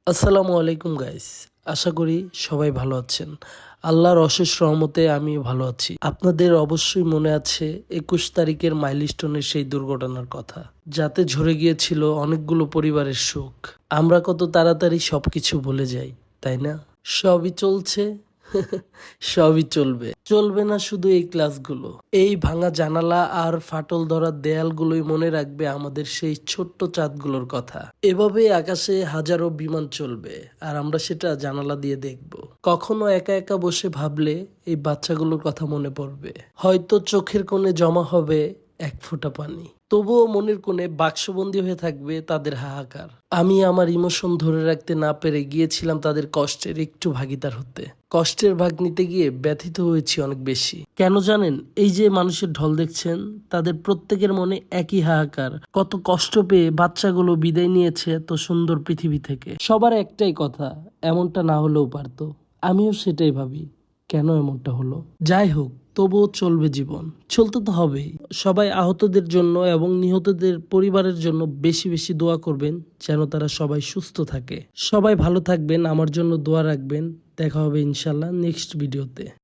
আসসালামু আলাইকুম গাইস। আশা করি সবাই ভালো আছেন। আল্লাহর অশেষ রহমতে আমি ভালো আছি। আপনাদের অবশ্যই মনে আছে ২১ তারিখের মাইলস্টোনের সেই দুর্ঘটনার কথা, যাতে ঝরে গিয়েছিল অনেকগুলো পরিবারের সুখ। আমরা কত তাড়াতাড়ি সবকিছু ভুলে যাই, তাই না? সবই চলছে, সবই চলবে। চলবে না শুধু এই ক্লাসগুলো, এই ভাঙা জানালা আর ফাটল ধরা দেয়ালগুলোই মনে রাখবে আমাদের সেই ছোট্ট চাঁদগুলোর কথা। এভাবে আকাশে হাজারো বিমান চলবে, আর আমরা সেটা জানালা দিয়ে দেখব। কখনো একা একা বসে ভাবলে এই বাচ্চাগুলোর কথা মনে পড়বে। হয়তো চোখের কোণে জমা হবে এক ফোঁটা পানি, তবুও মনের কোণে বাক্সবন্দী হয়ে থাকবে তাদের হাহাকার। আমি আমার ইমোশন ধরে রাখতে না পেরে গিয়েছিলাম তাদের কষ্টের একটু ভাগিদার হতে। কষ্টের ভাগ নিতে গিয়ে ব্যথিত হয়েছি অনেক বেশি। কেন জানেন? এই যে মানুষের ঢল দেখছেন, তাদের প্রত্যেকের মনে একই হাহাকার। কত কষ্ট পেয়ে বাচ্চাগুলো বিদায় নিয়েছে এত সুন্দর পৃথিবী থেকে। সবার একটাই কথা, এমনটা না হলেও পারতো। আমিও সেটাই ভাবি, কেন এমনটা হলো। যাই হোক, তবুও চলবে জীবন, চলতে তো হবেই। সবাই আহতদের জন্য এবং নিহতদের পরিবারের জন্য বেশি বেশি দোয়া করবেন, যেন তারা সবাই সুস্থ থাকে। সবাই ভালো থাকবেন, আমার জন্য দোয়া রাখবেন। দেখা হবে ইনশাল্লাহ নেক্সট ভিডিওতে।